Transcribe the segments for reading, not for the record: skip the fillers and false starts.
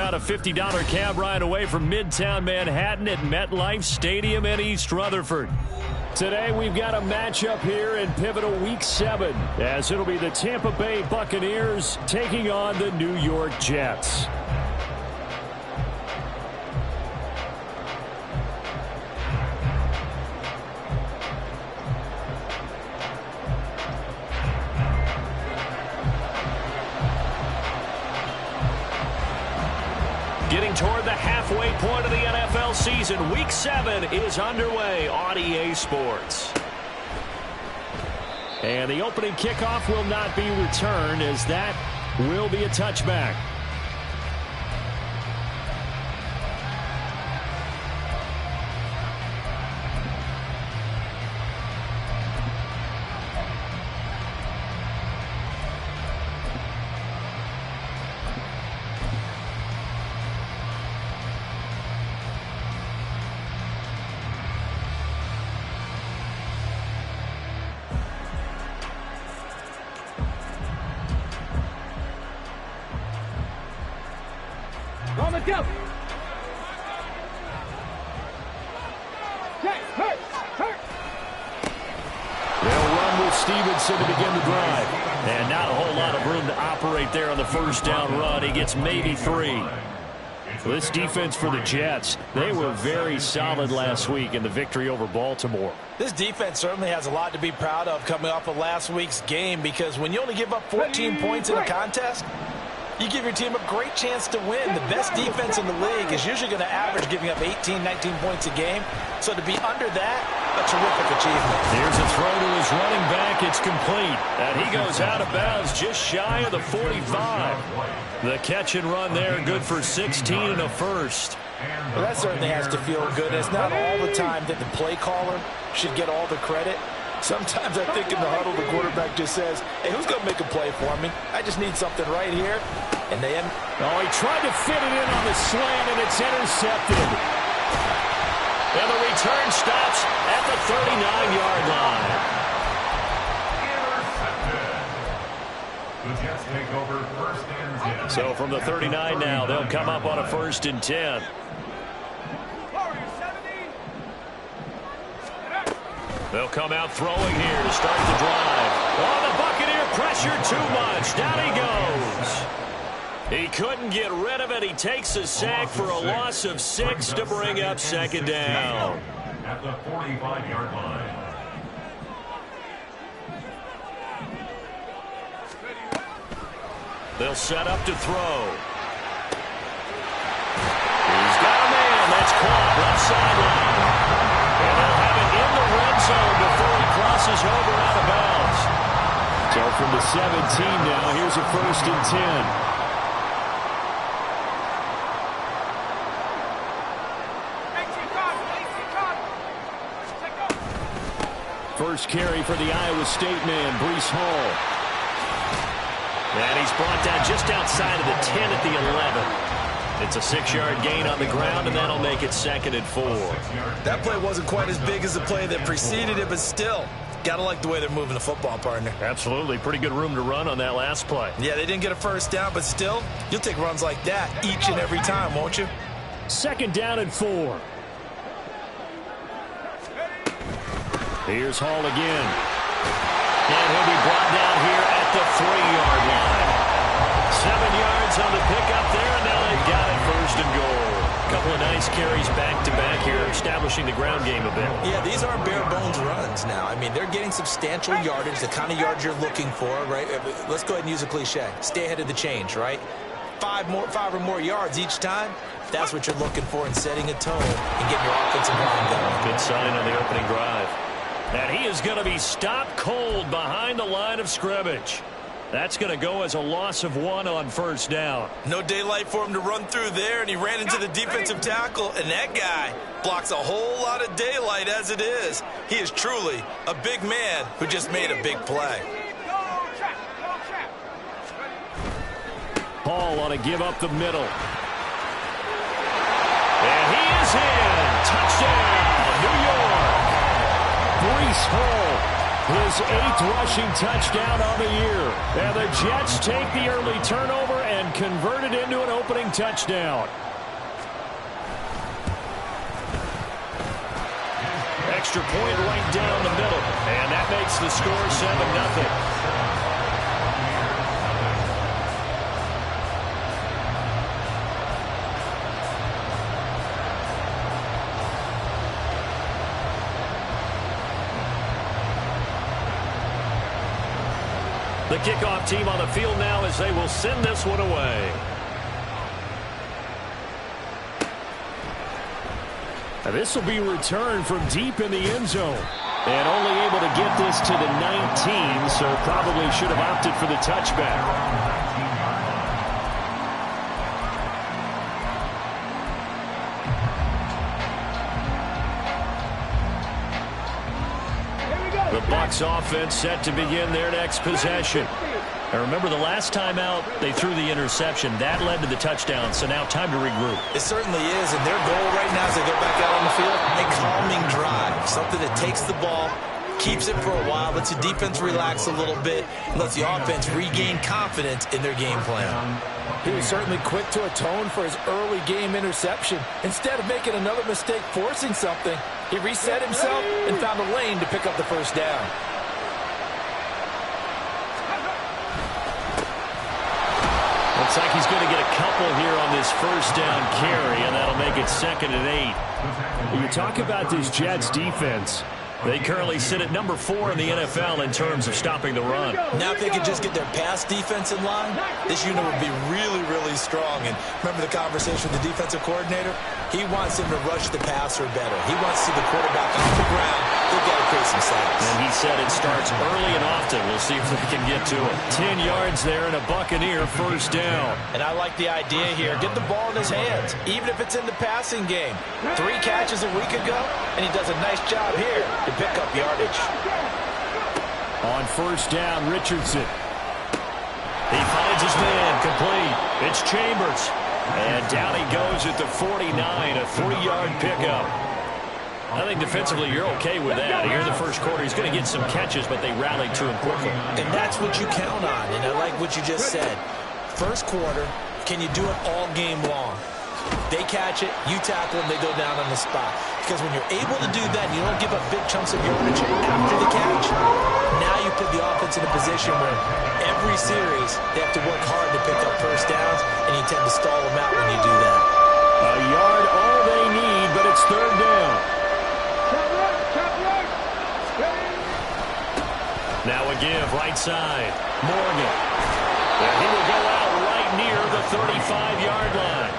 about a $50 cab ride away from Midtown Manhattan at MetLife Stadium in East Rutherford. Today we've got a matchup here in pivotal Week 7, as it'll be the Tampa Bay Buccaneers taking on the New York Jets. Getting toward the halfway point of the NFL season, Week 7 is underway on EA Sports. And the opening kickoff will not be returned, as that will be a touchback. On the go. They'll run with Stevenson to begin the drive. And not a whole lot of room to operate there on the first down run. He gets maybe 3. This defense for the Jets, they were very solid last week in the victory over Baltimore. This defense certainly has a lot to be proud of coming off of last week's game, because when you only give up 14 points in a contest, you give your team a great chance to win. The best defense in the league is usually going to average giving up 18, 19 points a game. So to be under that, a terrific achievement. Here's a throw to his running back. It's complete. And he goes out of bounds just shy of the 45. The catch and run there, good for 16 and a first. Well, that certainly has to feel good. It's not all the time that the play caller should get all the credit. Sometimes I think in the huddle, the quarterback just says, hey, who's going to make a play for me? I just need something right here. And then, oh, he tried to fit it in on the slant, and it's intercepted. And the return stops at the 39-yard line. The Jets take over first and 10. So from the 39 now, they'll come up on a 1st and 10. They'll come out throwing here to start the drive. Oh, the Buccaneer pressure too much. Down he goes. He couldn't get rid of it. He takes a sack for a loss of 6 to bring up 2nd down. At the 45-yard line. They'll set up to throw. He's got a man. That's caught left sideline. And they'll have it in the red zone before he crosses over out of bounds. So from the 17 now, here's a 1st and 10. First carry for the Iowa State man, Breece Hall. And he's brought down just outside of the 10 at the 11. It's a 6-yard gain on the ground, and that'll make it 2nd and 4. That play wasn't quite as big as the play that preceded it, but still, got to like the way they're moving the football, partner. Absolutely. Pretty good room to run on that last play. Yeah, they didn't get a first down, but still, you'll take runs like that each and every time, won't you? 2nd down and 4. Here's Hall again. And he'll be brought down here at the 3-yard line. 7 yards on the pickup there, and now they've got it 1st and goal. A couple of nice carries back-to-back here, establishing the ground game a bit. Yeah, these aren't bare-bones runs now. I mean, they're getting substantial yardage, the kind of yards you're looking for, right? Let's go ahead and use a cliche. Stay ahead of the change, right? 5 or more yards each time. That's what you're looking for in setting a tone and getting your offensive line going. Good sign on the opening drive. And he is going to be stopped cold behind the line of scrimmage. That's going to go as a loss of 1 on 1st down. No daylight for him to run through there, and he ran into the defensive tackle, and that guy blocks a whole lot of daylight as it is. He is truly a big man who just made a big play. Hall on a give up the middle. And he is in. Touchdown, New York. Breece Hall, his 8th rushing touchdown on the year. And the Jets take the early turnover and converted into an opening touchdown. Extra point right down the middle, and that makes the score 7-0. The kickoff team on the field now as they will send this one away. Now this will be returned from deep in the end zone. And only able to get this to the 19, so probably should have opted for the touchback. The Bucs offense set to begin their next possession. And remember, the last time out, they threw the interception. That led to the touchdown, so now time to regroup. It certainly is, and their goal right now as they go back out on the field, a calming drive. Something that takes the ball, keeps it for a while, lets the defense relax a little bit, and lets the offense regain confidence in their game plan. He was certainly quick to atone for his early game interception. Instead of making another mistake forcing something, he reset himself and found a lane to pick up the first down. Looks like he's going to get a couple here on this first down carry, and that'll make it 2nd and 8. When you talk about this Jets defense, they currently sit at number 4 in the NFL in terms of stopping the run. Now if they could just get their pass defense in line, this unit would be really, really strong. And remember the conversation with the defensive coordinator? He wants him to rush the passer better. He wants to see the quarterback off the ground. They've got to create some sacks. And he said it starts early and often. We'll see if they can get to it. 10 yards there and a Buccaneer first down. And I like the idea here. Get the ball in his hands, even if it's in the passing game. 3 catches a week ago, and he does a nice job here to pick up yardage. On first down, Richardson. He finds his man, complete. It's Chambers. And down he goes at the 49, a 3-yard pickup. I think defensively you're okay with that. Here in the first quarter, he's going to get some catches, but they rallied to him quickly. And that's what you count on, and I like what you just said. First quarter, can you do it all game long? They catch it, you tackle them, they go down on the spot. Because when you're able to do that, you don't give up big chunks of yardage after the catch. Now you put the offense in a position where every series they have to work hard to pick up first downs, and you tend to stall them out when you do that. A yard all they need, but it's 3rd down. Now a give, right side. Morgan. And he will go out right near the 35-yard line.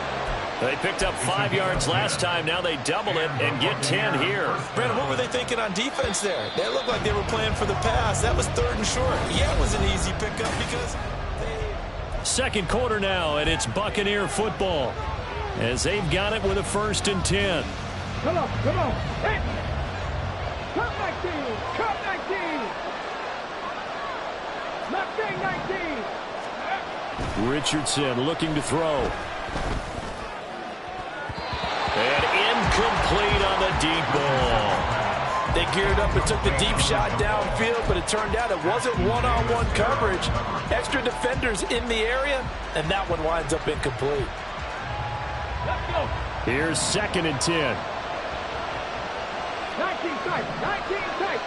They picked up 5 yards last time. Now they double it and get 10 here. Brandon, what were they thinking on defense there? They looked like they were playing for the pass. That was 3rd and short. Yeah, it was an easy pickup because they... Second quarter now, and it's Buccaneer football as they've got it with a 1st and 10. Come on, come on. Hey. Cut 19. Cut 19. Not 19. Richardson looking to throw. And incomplete on the deep ball. They geared up and took the deep shot downfield, but it turned out it wasn't one-on-one coverage. Extra defenders in the area, and that one winds up incomplete. Let's go. Here's 2nd and 10. 19 tight. 19 tight.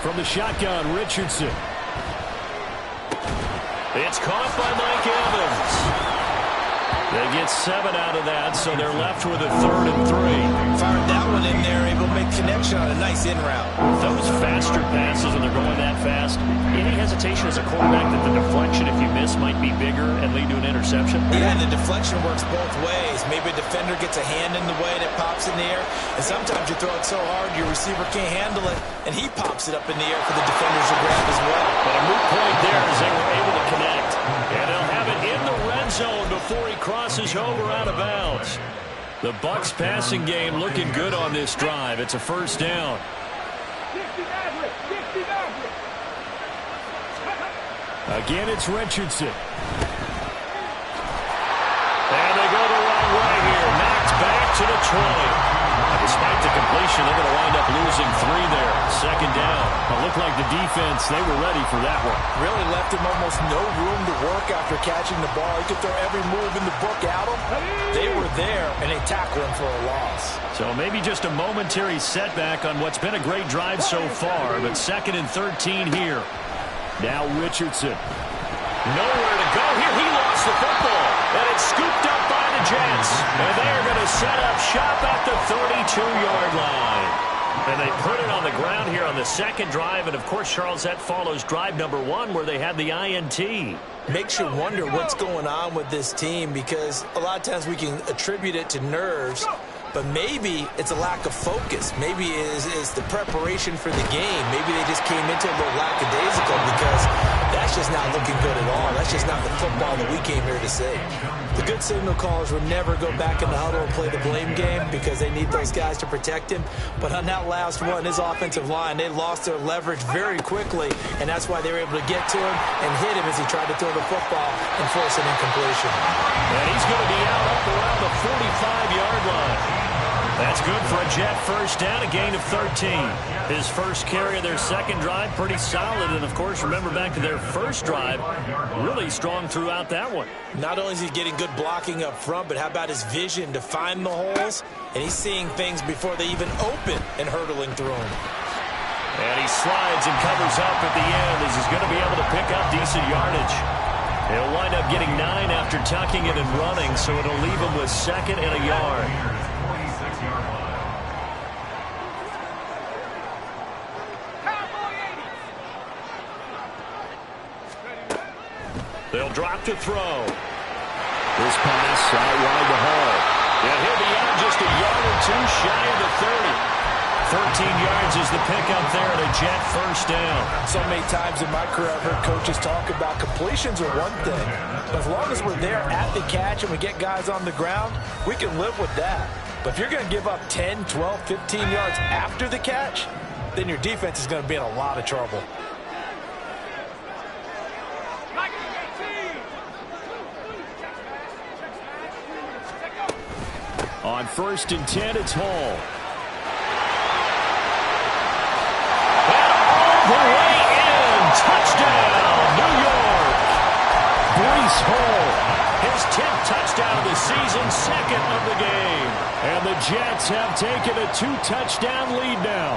From the shotgun, Richardson. It's caught by Mike Evans. They get 7 out of that, so they're left with a 3rd and 3. Fired that one in there, able to make connection on a nice in route. Those faster passes when they're going that fast, any hesitation as a quarterback that the deflection, if you miss, might be bigger and lead to an interception? Yeah, and the deflection works both ways. Maybe a defender gets a hand in the way and it pops in the air, and sometimes you throw it so hard your receiver can't handle it, and he pops it up in the air for the defenders to grab as well. But a moot point there as they were able to connect. And they'll have it in the red zone before he crosses over out of bounds. The Bucs passing game looking good on this drive. It's a first down. 60 Maverick. 60 Maverick. Again, it's Richardson. And they go the wrong way here. Knocked back to the 20. Despite the completion, they're going to wind up losing 3 there. Second down. It looked like the defense, they were ready for that one. Really left him almost no room to work after catching the ball. He could throw every move in the book at him. They were there, and they tackled him for a loss. So maybe just a momentary setback on what's been a great drive so far, but 2nd and 13 here. Now Richardson. Nowhere to go here. He lost the football, and it's scooped up by the Jets. And they are going to set up shop at the 32-yard line. And they put it on the ground here on the second drive. And, of course, Charles, that follows drive number 1 where they had the INT. Makes you wonder what's going on with this team, because a lot of times we can attribute it to nerves, but maybe it's a lack of focus. Maybe it's the preparation for the game. Maybe they just came into it a little lackadaisical, because that's just not looking good at all. That's just not the football that we came here to see. The good signal callers would never go back in the huddle and play the blame game, because they need those guys to protect him. But on that last one, his offensive line, they lost their leverage very quickly, and that's why they were able to get to him and hit him as he tried to throw the football and force an incompletion. And he's going to be out up around the 45-yard line. That's good for a Jet first down, a gain of 13. His first carry of their second drive, pretty solid. And, of course, remember back to their first drive, really strong throughout that one. Not only is he getting good blocking up front, but how about his vision to find the holes? And he's seeing things before they even open and hurtling through them. And he slides and covers up at the end as he's going to be able to pick up decent yardage. He'll wind up getting 9 after tucking it and running, so it'll leave him with 2nd and a yard. They'll drop to throw. This pass out wide to Hall. And he'll be out just a yard or 2 shy of the 30. 13 yards is the pickup there at a Jet first down. So many times in my career I've heard coaches talk about completions are one thing. But as long as we're there at the catch and we get guys on the ground, we can live with that. But if you're going to give up 10, 12, 15 yards after the catch, then your defense is going to be in a lot of trouble. On 1st and 10, it's Hall. The way in, touchdown, New York. Breece Hall, his 10th touchdown of the season, 2nd of the game. And the Jets have taken a 2-touchdown lead now.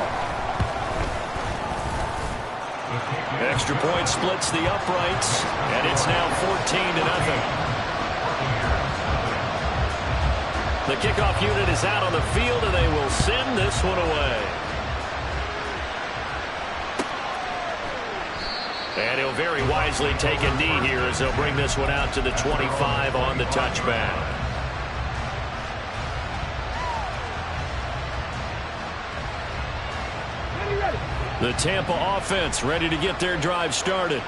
Extra point splits the uprights, and it's now 14-0. The kickoff unit is out on the field, and they will send this one away. And he'll very wisely take a knee here as they'll bring this one out to the 25 on the touchback. The Tampa offense ready to get their drive started.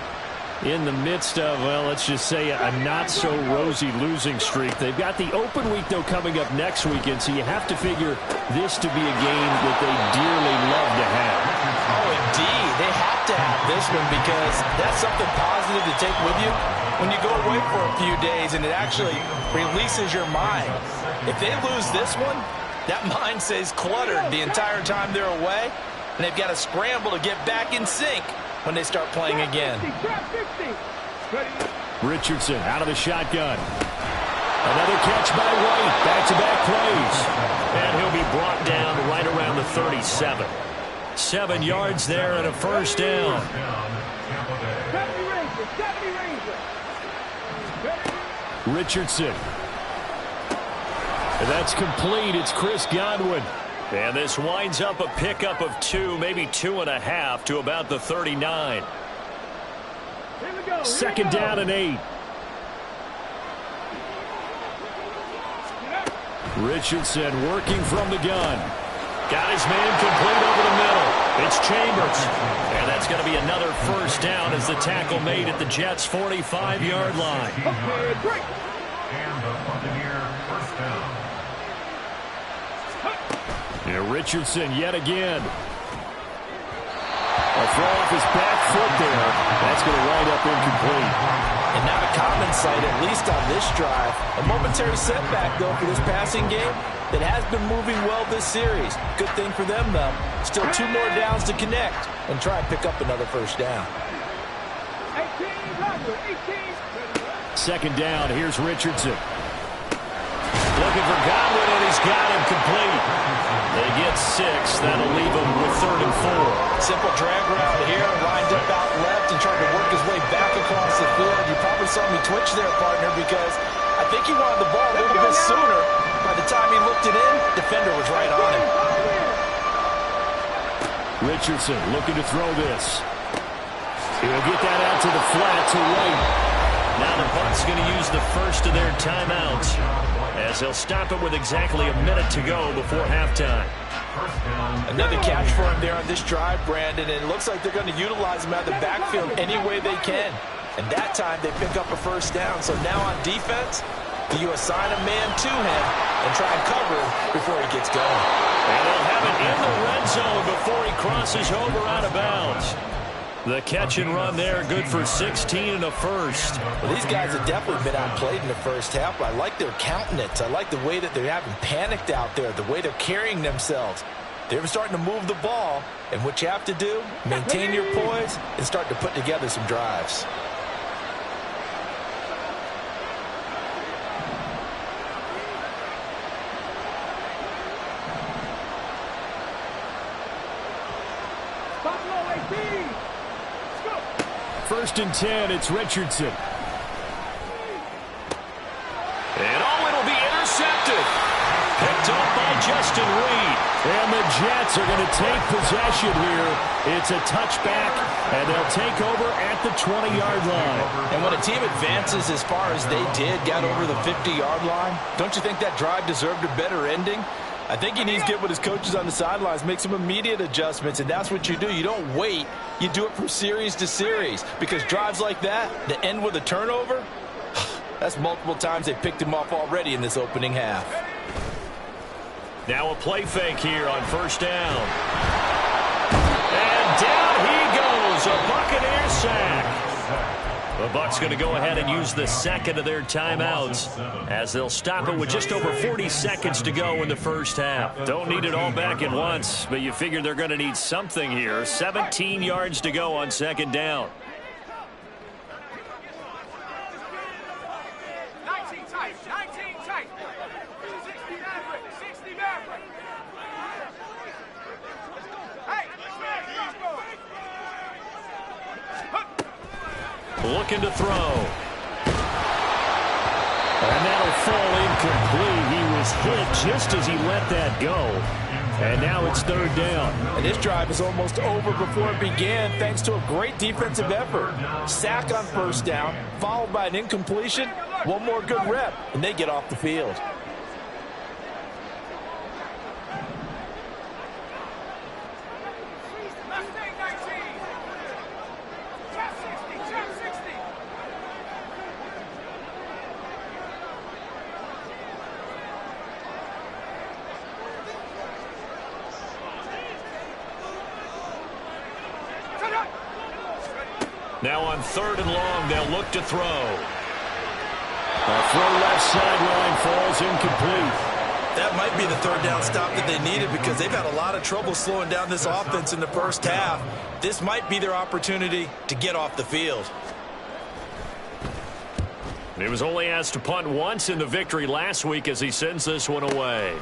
In the midst of, well, let's just say a not-so-rosy losing streak. They've got the open week, though, coming up next weekend, so you have to figure this to be a game that they dearly love to have. Oh, indeed. They have to have this one, because that's something positive to take with you when you go away for a few days, and it actually releases your mind. If they lose this one, that mind stays cluttered the entire time they're away, and they've got to scramble to get back in sync when they start playing again. Richardson out of the shotgun. Another catch by White. Back-to-back plays. And he'll be brought down right around the 37. 7 yards there and a first down. Richardson. And that's complete. It's Chris Godwin. And this winds up a pickup of 2, maybe 2.5 to about the 39. 2nd down and 8. Richardson working from the gun. Got his man complete over the middle. It's Chambers. And that's going to be another first down as the tackle made at the Jets' 45-yard line. And the Buccaneer first down. And Richardson yet again. A throw off his back foot there. That's going to wind up incomplete. And not a common sight, at least on this drive. A momentary setback, though, for this passing game. that has been moving well this series. Good thing for them, though. Still 2 more downs to connect and try and pick up another first down. 18, 18. Second down, here's Richardson. Looking for Godwin, and he's got him complete. They get 6. That'll leave him with 3rd and 4. Simple drag route here, lined up out left and tried to work his way back across the field. You probably saw me twitch there, partner, because I think he wanted the ball a little bit sooner. By the time he looked it in, defender was right on him. Richardson looking to throw this. He'll get that out to the flat to White. Now the Bucs going to use the first of their timeouts, as they'll stop it with exactly a minute to go before halftime. Another catch for him there on this drive, Brandon, and it looks like they're going to utilize him out of the backfield any way they can. And that time they pick up a first down. So now on defense, do you assign a man to him and try and cover him before he gets going? And they'll have it in the red zone before he crosses over out of bounds. The catch and run there, good for 16 and a first. Well, these guys have definitely been outplayed in the first half. I like their countenance. I like the way that they're having panicked out there, the way they're carrying themselves. They're starting to move the ball, and what you have to do, maintain your poise and start to put together some drives. First and 10, it's Richardson. And it'll be intercepted. Picked up by Justin Reed. And the Jets are going to take possession here. It's a touchback, and they'll take over at the 20-yard line. And when a team advances as far as they did, got over the 50-yard line, don't you think that drive deserved a better ending? I think he needs to get with his coaches on the sidelines, make some immediate adjustments, and that's what you do. You don't wait. You do it from series to series, because drives like that end with a turnover, that's multiple times they picked him off already in this opening half. Now a play fake here on first down. And down he goes, a Buccaneer sack. The Bucs going to go ahead and use the second of their timeouts, as they'll stop it with just over 40 seconds to go in the first half. Don't need it all back at once, but you figure they're going to need something here. 17 yards to go on second down. 19 tight, 19 tight. 60 Maverick, 60 Maverick. Hey, let's go. Looking to throw. And that'll fall incomplete. He was hit just as he let that go. And now it's third down. And this drive is almost over before it began, thanks to a great defensive effort. Sack on first down, followed by an incompletion. One more good rep, and they get off the field. Now on third and long, they'll look to throw. A throw left sideline falls incomplete. That might be the third down stop that they needed, because they've had a lot of trouble slowing down this offense in the first half. This might be their opportunity to get off the field. He was only asked to punt once in the victory last week as he sends this one away.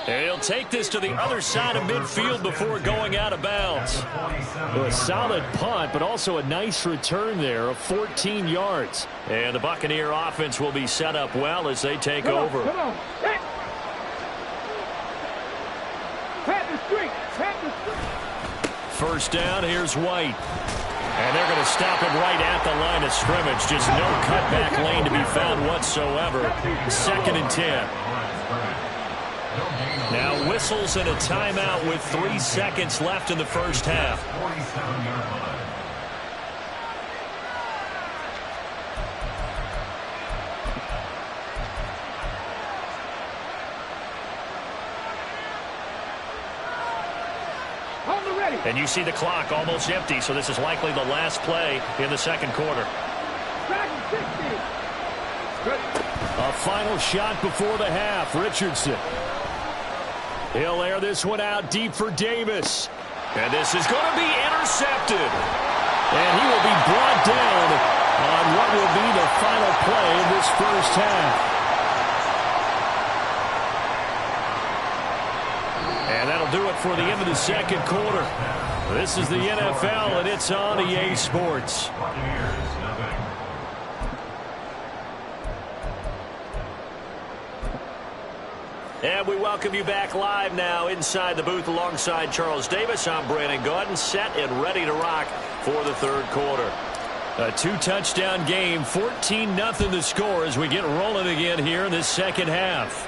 And he'll take this to the other side of midfield before going out of bounds. A solid punt, but also a nice return there of 14 yards. And the Buccaneer offense will be set up well as they take over. Come on. Pat the street. First down, here's White. And they're going to stop him right at the line of scrimmage. Just no cutback lane to be found whatsoever. Second and 10. Now whistles and a timeout with 3 seconds left in the first half. And you see the clock almost empty, so this is likely the last play in the second quarter. A final shot before the half. Richardson. He'll air this one out deep for Davis. And this is going to be intercepted. And he will be brought down on what will be the final play of this first half. And that'll do it for the end of the second quarter. This is the NFL, and it's on EA Sports. And we welcome you back live now inside the booth alongside Charles Davis. I'm Brandon Gaudin, set and ready to rock for the third quarter. A two-touchdown game, 14-0 the score as we get rolling again here in this second half.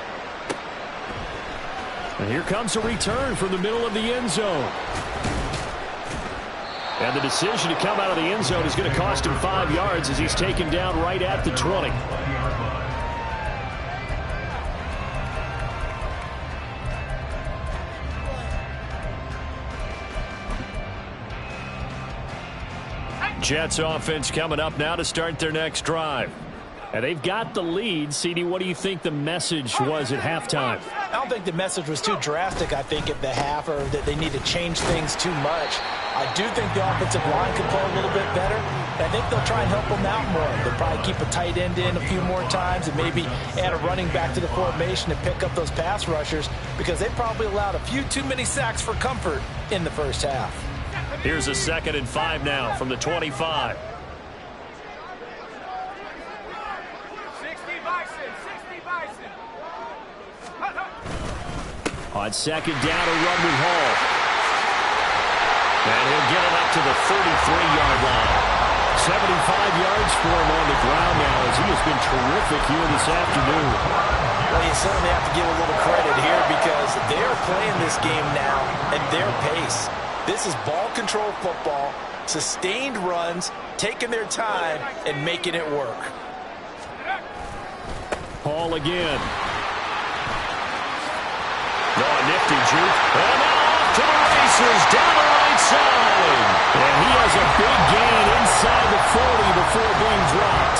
And here comes a return from the middle of the end zone. And the decision to come out of the end zone is going to cost him 5 yards as he's taken down right at the 20. Jets offense coming up now to start their next drive. And they've got the lead. CD, what do you think the message was at halftime? I don't think the message was too drastic, I think, at the half, or that they need to change things too much. I do think the offensive line could play a little bit better. I think they'll try and help them out more. They'll probably keep a tight end in a few more times and maybe add a running back to the formation to pick up those pass rushers, because they probably allowed a few too many sacks for comfort in the first half. Here's a 2nd and 5 now from the 25. On second down, a run with Hall. And he'll get it up to the 33-yard line. 75 yards for him on the ground now as he has been terrific here this afternoon. Well, you certainly have to give a little credit here because they're playing this game now at their pace. This is ball control football, sustained runs, taking their time, and making it work. Hall again. Oh, nifty juke. And now off to the races down the right side. And he has a big gain inside the 40 before being dropped.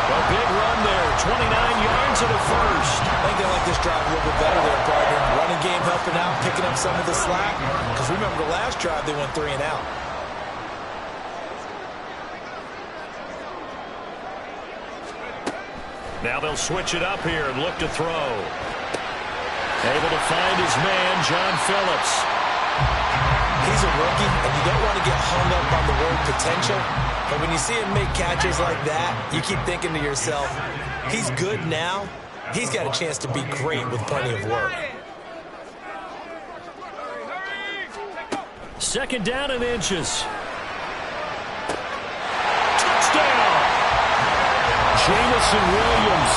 A big run there, 29 yards and a first. I think they like this drive a little bit better there, partner. Running game helping out, picking up some of the slack. Because remember the last drive, they went 3 and out. Now they'll switch it up here and look to throw. Able to find his man, John Phillips. He's a rookie, and you don't want to get hung up on the word potential. But when you see him make catches like that, you keep thinking to yourself, he's good now. He's got a chance to be great with plenty of work. 2nd down and inches. Touchdown! Jamison Williams,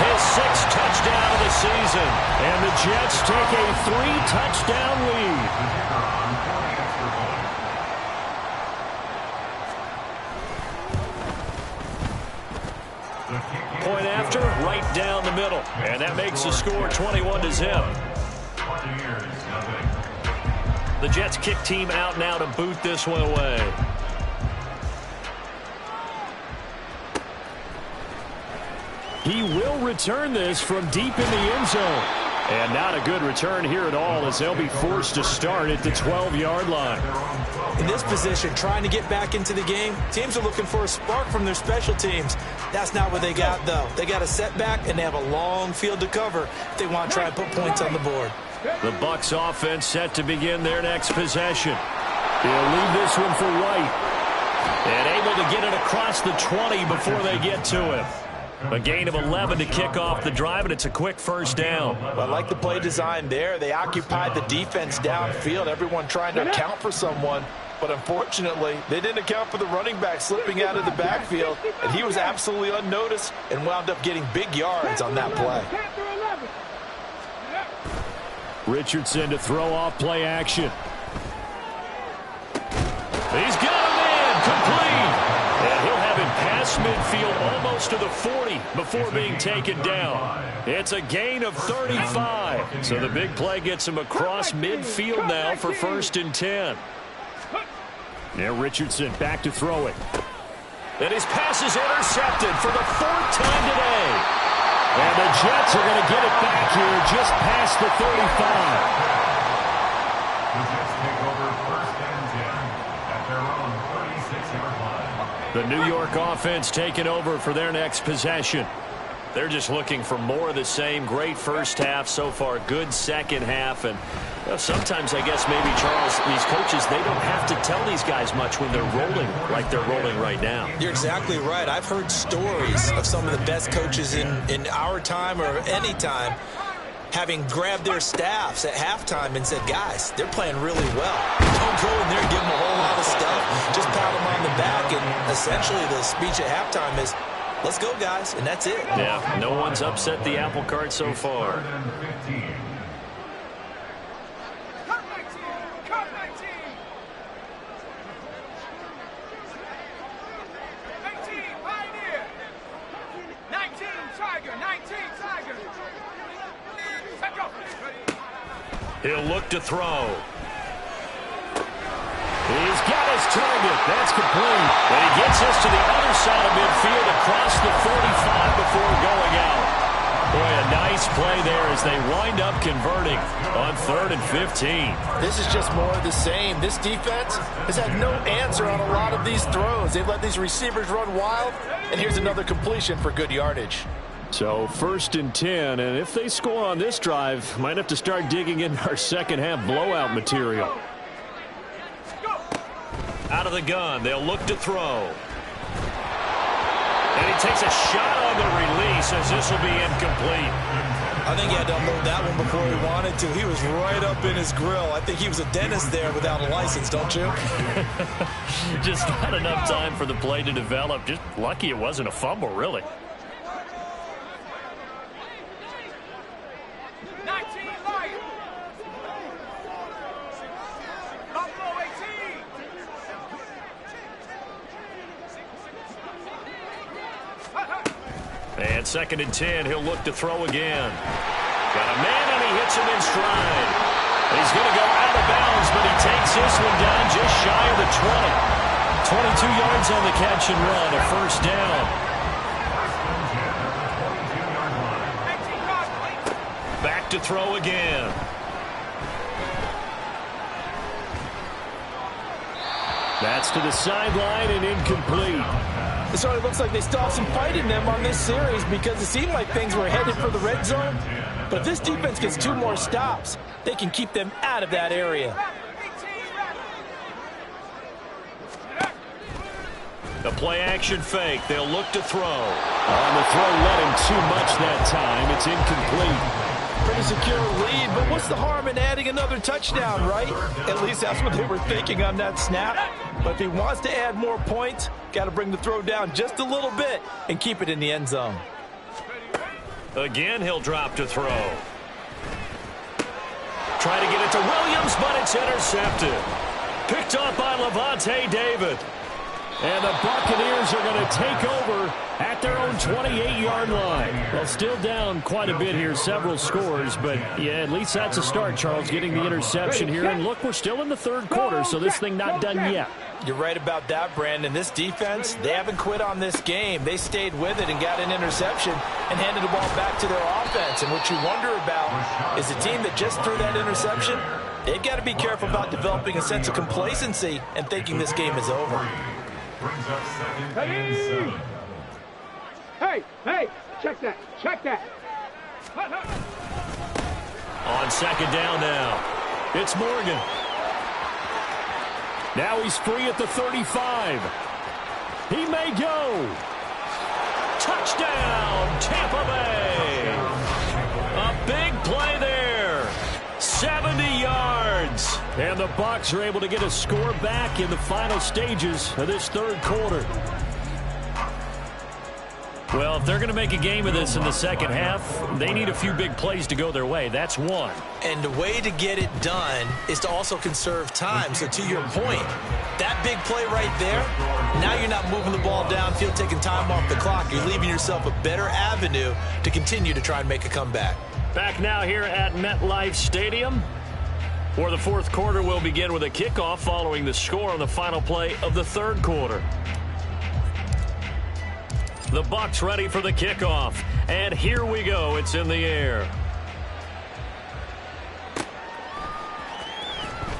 his 6th touchdown of the season. And the Jets take a 3-touchdown lead. Point after, right down the middle. And that makes the score 21-0. The Jets kick team out now to boot this one away. He will return this from deep in the end zone. And not a good return here at all as they'll be forced to start at the 12-yard line. In this position, trying to get back into the game, teams are looking for a spark from their special teams. That's not what they got, though. They got a setback, and they have a long field to cover if they want to try and put points on the board. The Bucs offense set to begin their next possession. He'll leave this one for White. And able to get it across the 20 before they get to him. A gain of 11 to kick off the drive, and it's a quick first down. Well, I like the play design there. They occupied the defense downfield, everyone trying to account for someone. But unfortunately, they didn't account for the running back slipping out of the backfield, and he was absolutely unnoticed and wound up getting big yards on that play. Richardson to throw off play action. He's got him in, complete. And he'll have him past midfield almost to the 40 before being taken down. It's a gain of 35. So the big play gets him across midfield now for 1st and 10. Now Richardson back to throw it. And his pass is intercepted for the 4th time today. And the Jets are going to get it back here just past the 35. The Jets take over 1st and 10 at their own 36-yard line. The New York offense taking over for their next possession. They're just looking for more of the same. Great first half so far. Good second half. And sometimes, I guess, maybe, Charles, these coaches, they don't have to tell these guys much when they're rolling like they're rolling right now. You're exactly right. I've heard stories of some of the best coaches in our time or any time having grabbed their staffs at halftime and said, guys, they're playing really well. Don't go in there and give them a whole lot of stuff. Just pat them on the back. And essentially the speech at halftime is, let's go, guys, and that's it. Yeah, no one's upset the apple cart so far. 3rd and 15. He'll look to throw. He's got his target. That's complete. And he gets us to the other side of midfield across the 45 before going out. Boy, a nice play there as they wind up converting on 3rd and 15. This is just more of the same. This defense has had no answer on a lot of these throws. They've let these receivers run wild, and here's another completion for good yardage. So 1st and 10, and if they score on this drive, might have to start digging in our second half blowout material. Out of the gun, they'll look to throw. And he takes a shot on the release as this will be incomplete. I think he had to unload that one before he wanted to. He was right up in his grill. I think he was a dentist there without a license, don't you? Just not enough time for the play to develop. Just lucky it wasn't a fumble, really. 19 Lions. Buffalo 18. And 2nd and 10, he'll look to throw again. Got a man, and he hits him in stride. He's going to go out of bounds, but he takes this one down just shy of the 20. 22 yards on the catch and run, a 1st down. Back to throw again. That's to the sideline and incomplete. It certainly looks like they still have some fight in them on this series because it seemed like things were headed for the red zone. But if this defense gets 2 more stops, they can keep them out of that area. The play-action fake. They'll look to throw. On the throw, let him too much that time. It's incomplete. Pretty secure lead, but what's the harm in adding another touchdown, right? At least that's what they were thinking on that snap. But if he wants to add more points, got to bring the throw down just a little bit and keep it in the end zone. Again, he'll drop to throw. Try to get it to Williams, but it's intercepted. Picked up by Levante David. And the Buccaneers are going to take over at their own 28-yard line. Well, still down quite a bit here, several scores, but yeah, at least that's a start, Charles, getting the interception here. And look, we're still in the 3rd quarter, so this thing not done yet. You're right about that, Brandon. This defense, they haven't quit on this game. They stayed with it and got an interception and handed the ball back to their offense. And what you wonder about is a team that just threw that interception, they've got to be careful about developing a sense of complacency and thinking this game is over. Brings up 2nd and 7. Hey, check that. On 2nd down now, it's Morgan. Now he's free at the 35. He may go. Touchdown, Tampa Bay. A big play there. 70 yards. And the Bucs are able to get a score back in the final stages of this 3rd quarter. Well, if they're going to make a game of this in the second half, they need a few big plays to go their way. That's one. And the way to get it done is to also conserve time. So to your point, that big play right there, now you're not moving the ball downfield, taking time off the clock. You're leaving yourself a better avenue to continue to try and make a comeback. Back now here at MetLife Stadium, where the 4th quarter will begin with a kickoff following the score on the final play of the 3rd quarter. The Bucs ready for the kickoff. And here we go. It's in the air.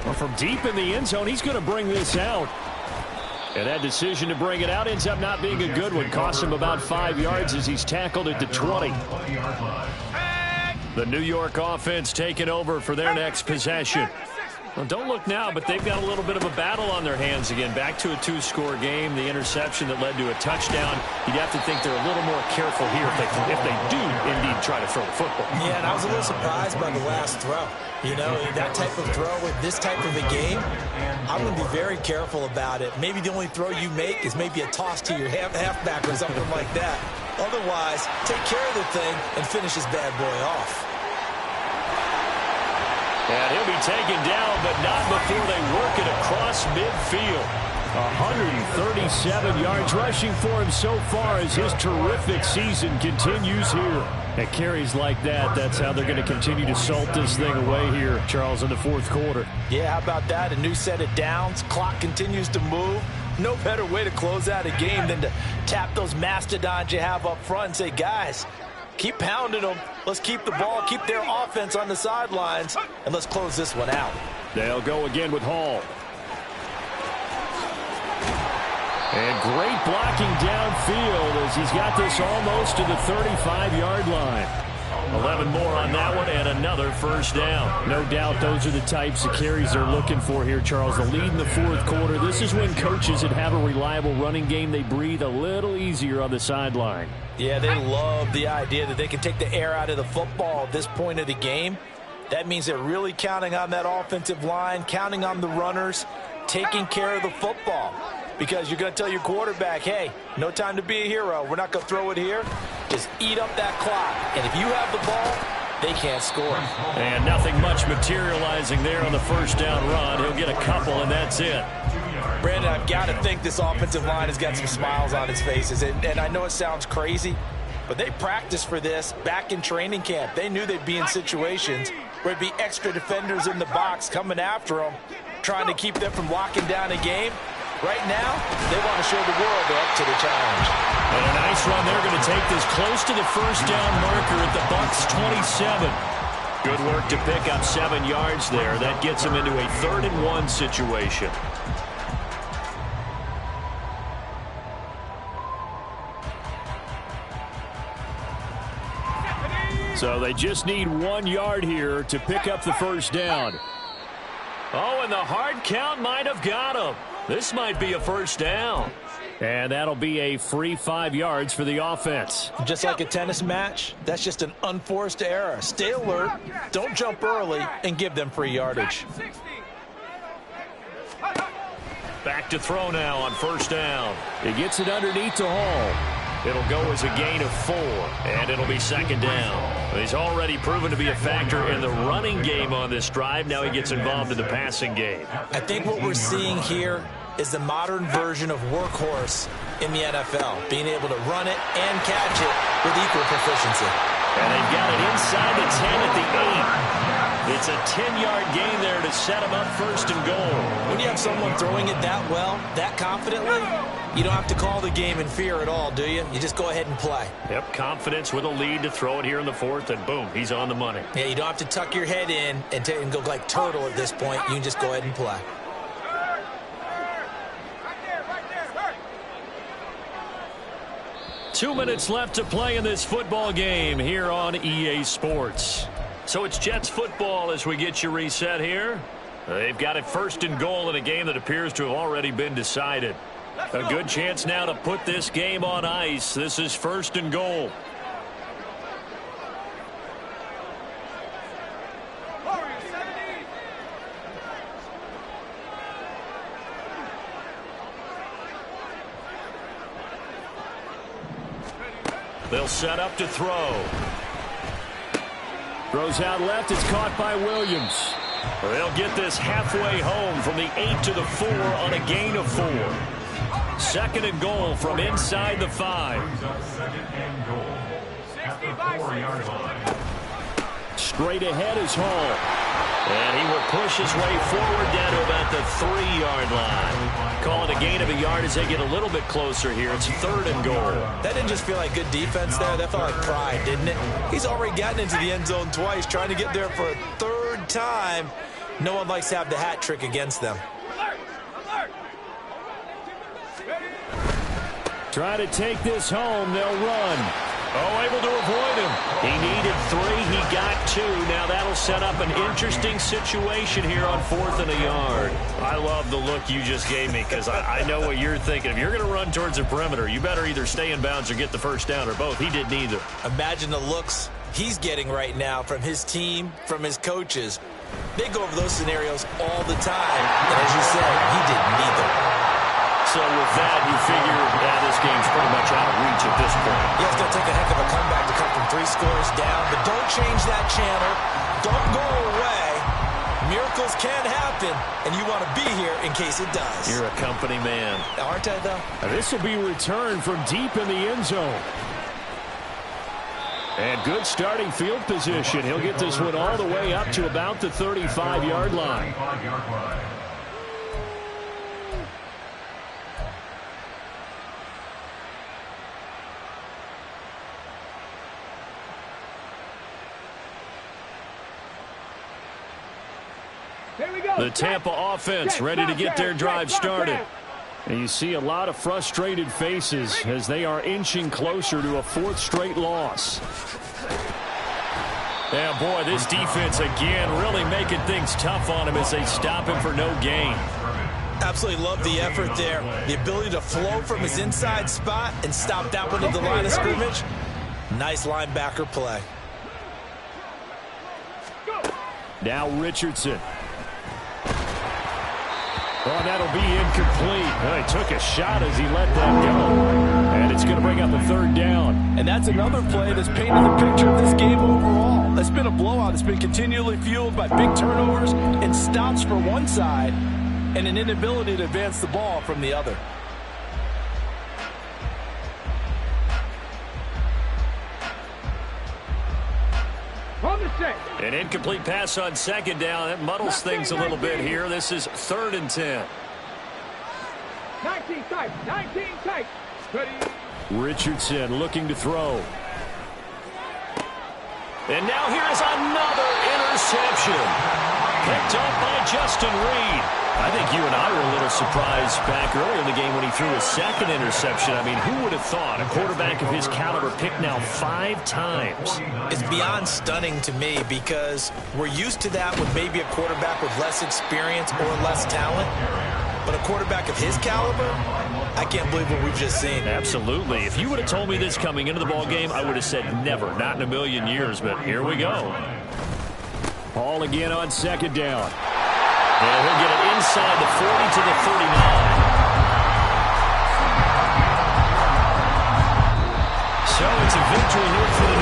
Well, from deep in the end zone, he's going to bring this out. And that decision to bring it out ends up not being a good one. Costs him about 5 yards as he's tackled at the 20. The New York offense taking over for their next possession. Well, don't look now, but they've got a little bit of a battle on their hands again. Back to a 2-score game. The interception that led to a touchdown. You'd have to think they're a little more careful here if they do indeed try to throw the football. Yeah, and I was a little surprised by the last throw. You know, that type of throw with this type of a game, I'm going to be very careful about it. Maybe the only throw you make is maybe a toss to your halfback or something like that. Otherwise, take care of the thing and finish this bad boy off. And he'll be taken down, but not before they work it across midfield. 137 yards rushing for him so far as his terrific season continues here. At carries like that, that's how they're going to continue to salt this thing away here, Charles, in the fourth quarter. Yeah, how about that? A new set of downs. Clock continues to move. No better way to close out a game than to tap those mastodons you have up front and say, guys, keep pounding them. Let's keep the ball, keep their offense on the sidelines, and let's close this one out. They'll go again with Hall. And great blocking downfield as he's got this almost to the 35-yard line. 11 more on that one and another first down. No doubt those are the types of carries they're looking for here, Charles. The lead in the fourth quarter. This is when coaches that have a reliable running game, they breathe a little easier on the sideline. Yeah, they love the idea that they can take the air out of the football at this point of the game. That means they're really counting on that offensive line, counting on the runners, taking care of the football. Because you're going to tell your quarterback, hey, no time to be a hero. We're not going to throw it here. Just eat up that clock. And if you have the ball, they can't score. And nothing much materializing there on the first down run. He'll get a couple, and that's it. Brandon, I've got to think this offensive line has got some smiles on its faces. And I know it sounds crazy, but they practiced for this back in training camp. They knew they'd be in situations where there'd be extra defenders in the box coming after them, trying to keep them from locking down a game. Right now, they want to show the world they're up to the challenge. And a nice run. They're going to take this close to the first down marker at the Bucs 27. Good work to pick up 7 yards there. That gets them into a 3rd-and-1 situation. So they just need 1 yard here to pick up the first down. Oh, and the hard count might have got him. This might be a first down. And that'll be a free 5 yards for the offense. Just like a tennis match, that's just an unforced error. Stay alert, don't jump early, and give them free yardage. Back to throw now on first down. He gets it underneath to Hall. It'll go as a gain of 4, and it'll be 2nd down. He's already proven to be a factor in the running game on this drive. Now he gets involved in the passing game. I think what we're seeing here is the modern version of workhorse in the NFL, being able to run it and catch it with equal proficiency. And they've got it inside the 10 at the 8. It's a 10-yard gain there to set them up 1st and goal. When you have someone throwing it that well, that confidently, you don't have to call the game in fear at all, do you? You just go ahead and play. Yep, confidence with a lead to throw it here in the 4th, and boom, he's on the money. Yeah, you don't have to tuck your head in and go like turtle at this point. You can just go ahead and play. Two minutes left to play in this football game here on EA Sports. So it's Jets football as we get you reset here. They've got it 1st and goal in a game that appears to have already been decided. A good chance now to put this game on ice. This is 1st and goal. They'll set up to throw. Throws out left. It's caught by Williams. They'll get this halfway home from the 8 to the 4 on a gain of 4. 2nd and goal from inside the 5. Straight ahead is Hall. And he will push his way forward down to about the 3-yard line. Call it a gain of a yard as they get a little bit closer here. It's 3rd and goal. That didn't just feel like good defense there. That felt like pride, didn't it? He's already gotten into the end zone twice, trying to get there for a 3rd time. No one likes to have the hat trick against them. Try to take this home. They'll run. Oh, able to avoid him. He needed 3. He got 2. Now that'll set up an interesting situation here on 4th and a yard. I love the look you just gave me because I know what you're thinking. If you're going to run towards the perimeter, you better either stay in bounds or get the first down or both. He did neither. Imagine the looks he's getting right now from his team, from his coaches. They go over those scenarios all the time. And as you said, he did neither. So with that, you figure this game's pretty much out of reach at this point. Yeah, it's going to take a heck of a comeback to come from 3 scores down. But don't change that channel. Don't go away. Miracles can happen, and you want to be here in case it does. You're a company man. Aren't I, though? This will be returned from deep in the end zone. And good starting field position. He'll get this one all the way up to about the 35-yard line. The Tampa offense ready to get their drive started. And you see a lot of frustrated faces as they are inching closer to a 4th straight loss. Yeah, boy, this defense again really making things tough on him as they stop him for no gain. Absolutely love the effort there. The ability to flow from his inside spot and stop that one at the line of scrimmage. Nice linebacker play. Now Richardson. Oh, that'll be incomplete. Well, he took a shot as he let that go. And it's going to bring up a 3rd down. And that's another play that's painted the picture of this game overall. It's been a blowout. It's been continually fueled by big turnovers and stops for one side and an inability to advance the ball from the other. An incomplete pass on 2nd down. That muddles things a little bit here. This is 3rd and 10. 19 tight. Richardson looking to throw. And now here's another interception. Picked up by Justin Reed. I think you and I were a little surprised back earlier in the game when he threw his 2nd interception. I mean, who would have thought a quarterback of his caliber picked now 5 times? It's beyond stunning to me because we're used to that with maybe a quarterback with less experience or less talent. But a quarterback of his caliber, I can't believe what we've just seen. Absolutely. If you would have told me this coming into the ball game, I would have said never, not in a million years. But here we go. Ball again on 2nd down. And he'll get it inside the 40 to the 39. So it's a victory here for the